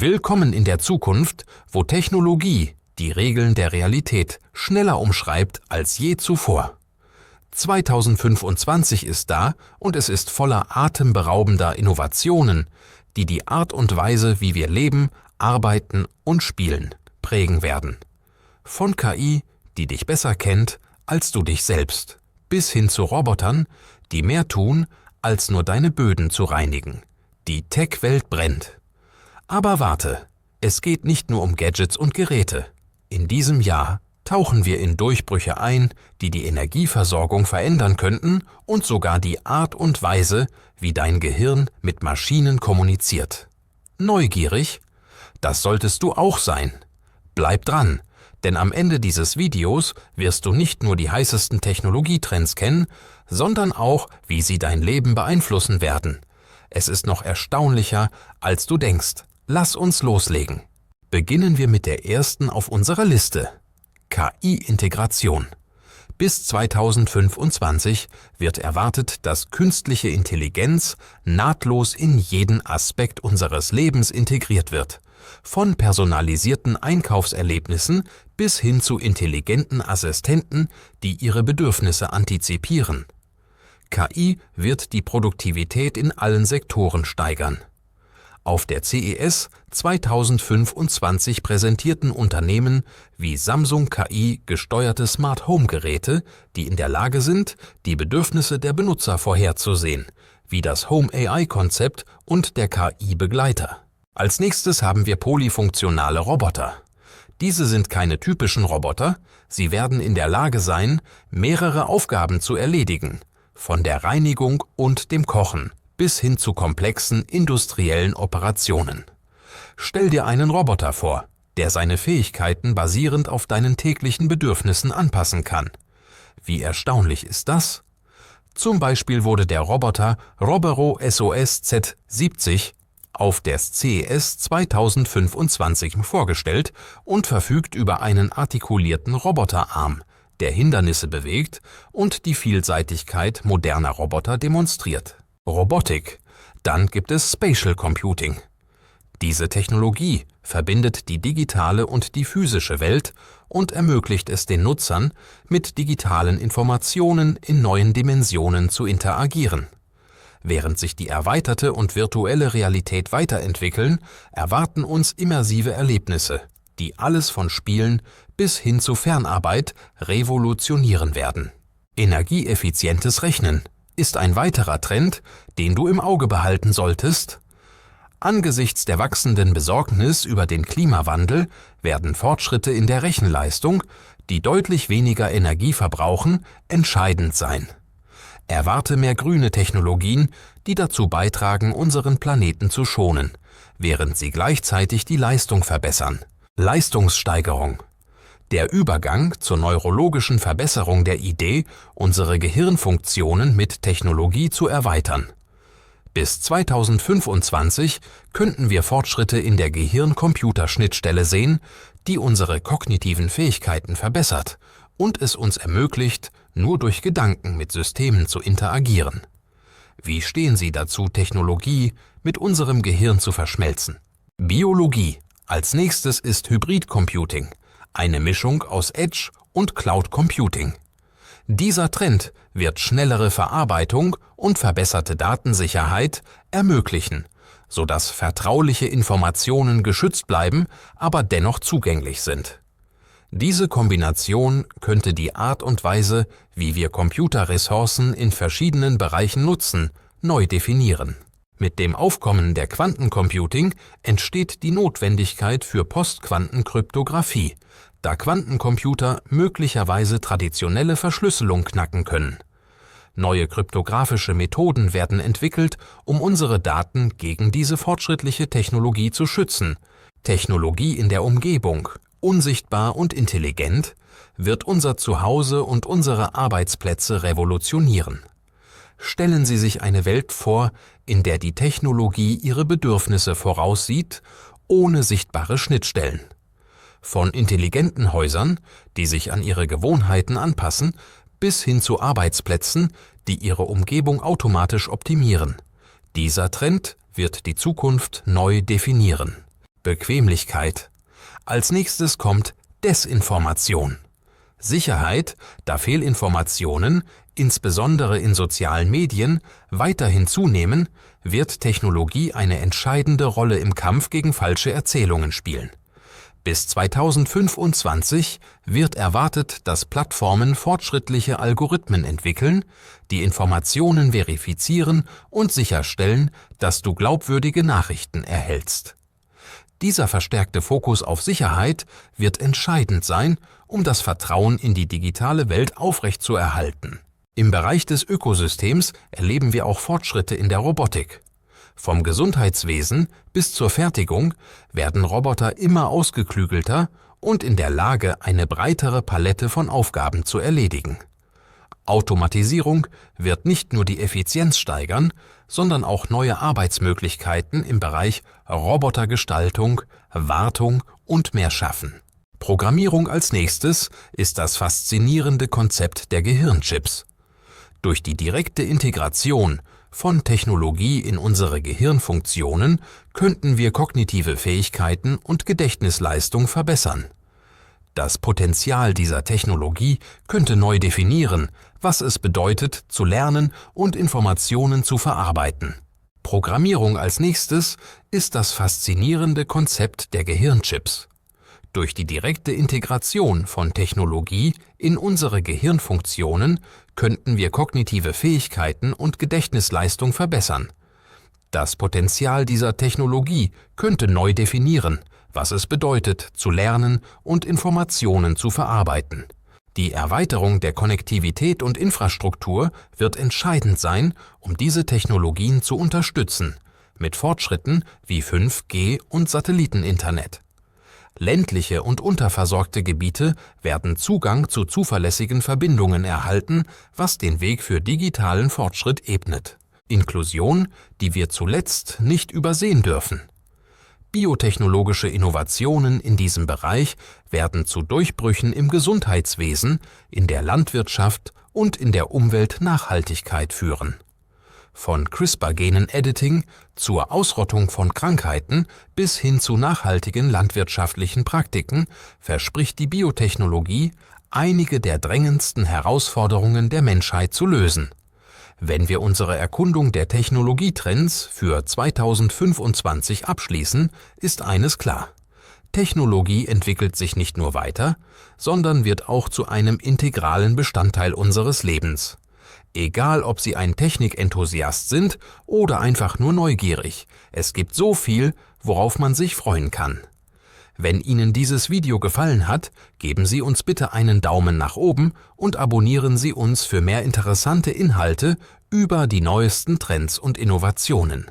Willkommen in der Zukunft, wo Technologie die Regeln der Realität schneller umschreibt als je zuvor. 2025 ist da und es ist voller atemberaubender Innovationen, die die Art und Weise, wie wir leben, arbeiten und spielen, prägen werden. Von KI, die dich besser kennt als du dich selbst, bis hin zu Robotern, die mehr tun, als nur deine Böden zu reinigen. Die Tech-Welt brennt. Aber warte, es geht nicht nur um Gadgets und Geräte. In diesem Jahr tauchen wir in Durchbrüche ein, die die Energieversorgung verändern könnten und sogar die Art und Weise, wie dein Gehirn mit Maschinen kommuniziert. Neugierig? Das solltest du auch sein. Bleib dran, denn am Ende dieses Videos wirst du nicht nur die heißesten Technologietrends kennen, sondern auch, wie sie dein Leben beeinflussen werden. Es ist noch erstaunlicher, als du denkst. Lass uns loslegen. Beginnen wir mit der ersten auf unserer Liste. KI-Integration. Bis 2025 wird erwartet, dass künstliche Intelligenz nahtlos in jeden Aspekt unseres Lebens integriert wird. Von personalisierten Einkaufserlebnissen bis hin zu intelligenten Assistenten, die ihre Bedürfnisse antizipieren. KI wird die Produktivität in allen Sektoren steigern. Auf der CES 2025 präsentierten Unternehmen wie Samsung KI gesteuerte Smart Home Geräte, die in der Lage sind, die Bedürfnisse der Benutzer vorherzusehen, wie das Home AI-Konzept und der KI-Begleiter. Als nächstes haben wir polyfunktionale Roboter. Diese sind keine typischen Roboter, sie werden in der Lage sein, mehrere Aufgaben zu erledigen, von der Reinigung und dem Kochen bis hin zu komplexen industriellen Operationen. Stell dir einen Roboter vor, der seine Fähigkeiten basierend auf deinen täglichen Bedürfnissen anpassen kann. Wie erstaunlich ist das? Zum Beispiel wurde der Roboter Robero SOS Z70 auf der CES 2025 vorgestellt und verfügt über einen artikulierten Roboterarm, der Hindernisse bewegt und die Vielseitigkeit moderner Roboter demonstriert. Robotik. Dann gibt es Spatial Computing. Diese Technologie verbindet die digitale und die physische Welt und ermöglicht es den Nutzern, mit digitalen Informationen in neuen Dimensionen zu interagieren. Während sich die erweiterte und virtuelle Realität weiterentwickeln, erwarten uns immersive Erlebnisse, die alles von Spielen bis hin zu Fernarbeit revolutionieren werden. Energieeffizientes Rechnen ist ein weiterer Trend, den du im Auge behalten solltest. Angesichts der wachsenden Besorgnis über den Klimawandel werden Fortschritte in der Rechenleistung, die deutlich weniger Energie verbrauchen, entscheidend sein. Erwarte mehr grüne Technologien, die dazu beitragen, unseren Planeten zu schonen, während sie gleichzeitig die Leistung verbessern. Leistungssteigerung. Der Übergang zur neurologischen Verbesserung der Idee, unsere Gehirnfunktionen mit Technologie zu erweitern. Bis 2025 könnten wir Fortschritte in der Gehirn-Computer-Schnittstelle sehen, die unsere kognitiven Fähigkeiten verbessert und es uns ermöglicht, nur durch Gedanken mit Systemen zu interagieren. Wie stehen Sie dazu, Technologie mit unserem Gehirn zu verschmelzen? Biologie. Als nächstes ist Hybrid-Computing, eine Mischung aus Edge und Cloud Computing. Dieser Trend wird schnellere Verarbeitung und verbesserte Datensicherheit ermöglichen, sodass vertrauliche Informationen geschützt bleiben, aber dennoch zugänglich sind. Diese Kombination könnte die Art und Weise, wie wir Computerressourcen in verschiedenen Bereichen nutzen, neu definieren. Mit dem Aufkommen der Quantencomputing entsteht die Notwendigkeit für Postquantenkryptographie, da Quantencomputer möglicherweise traditionelle Verschlüsselung knacken können. Neue kryptografische Methoden werden entwickelt, um unsere Daten gegen diese fortschrittliche Technologie zu schützen. Technologie in der Umgebung, unsichtbar und intelligent, wird unser Zuhause und unsere Arbeitsplätze revolutionieren. Stellen Sie sich eine Welt vor, in der die Technologie ihre Bedürfnisse voraussieht, ohne sichtbare Schnittstellen. Von intelligenten Häusern, die sich an ihre Gewohnheiten anpassen, bis hin zu Arbeitsplätzen, die ihre Umgebung automatisch optimieren. Dieser Trend wird die Zukunft neu definieren. Bequemlichkeit. Als nächstes kommt Desinformation. Sicherheit, da Fehlinformationen, insbesondere in sozialen Medien, weiterhin zunehmen, wird Technologie eine entscheidende Rolle im Kampf gegen falsche Erzählungen spielen. Bis 2025 wird erwartet, dass Plattformen fortschrittliche Algorithmen entwickeln, die Informationen verifizieren und sicherstellen, dass du glaubwürdige Nachrichten erhältst. Dieser verstärkte Fokus auf Sicherheit wird entscheidend sein, um das Vertrauen in die digitale Welt aufrechtzuerhalten. Im Bereich des Ökosystems erleben wir auch Fortschritte in der Robotik. Vom Gesundheitswesen bis zur Fertigung werden Roboter immer ausgeklügelter und in der Lage, eine breitere Palette von Aufgaben zu erledigen. Automatisierung wird nicht nur die Effizienz steigern, sondern auch neue Arbeitsmöglichkeiten im Bereich Robotergestaltung, Wartung und mehr schaffen. Programmierung als nächstes ist das faszinierende Konzept der Gehirnchips. Durch die direkte Integration von Technologie in unsere Gehirnfunktionen könnten wir kognitive Fähigkeiten und Gedächtnisleistung verbessern. Das Potenzial dieser Technologie könnte neu definieren, was es bedeutet, zu lernen und Informationen zu verarbeiten. Programmierung als nächstes ist das faszinierende Konzept der Gehirnchips. Durch die direkte Integration von Technologie in unsere Gehirnfunktionen könnten wir kognitive Fähigkeiten und Gedächtnisleistung verbessern. Das Potenzial dieser Technologie könnte neu definieren, was es bedeutet, zu lernen und Informationen zu verarbeiten. Die Erweiterung der Konnektivität und Infrastruktur wird entscheidend sein, um diese Technologien zu unterstützen, mit Fortschritten wie 5G und Satelliteninternet. Ländliche und unterversorgte Gebiete werden Zugang zu zuverlässigen Verbindungen erhalten, was den Weg für digitalen Fortschritt ebnet. Inklusion, die wir zuletzt nicht übersehen dürfen. Biotechnologische Innovationen in diesem Bereich werden zu Durchbrüchen im Gesundheitswesen, in der Landwirtschaft und in der Umweltnachhaltigkeit führen. Von CRISPR-Genen-Editing zur Ausrottung von Krankheiten bis hin zu nachhaltigen landwirtschaftlichen Praktiken verspricht die Biotechnologie, einige der drängendsten Herausforderungen der Menschheit zu lösen. Wenn wir unsere Erkundung der Technologietrends für 2025 abschließen, ist eines klar: Technologie entwickelt sich nicht nur weiter, sondern wird auch zu einem integralen Bestandteil unseres Lebens. Egal, ob Sie ein Technikenthusiast sind oder einfach nur neugierig, es gibt so viel, worauf man sich freuen kann. Wenn Ihnen dieses Video gefallen hat, geben Sie uns bitte einen Daumen nach oben und abonnieren Sie uns für mehr interessante Inhalte über die neuesten Trends und Innovationen.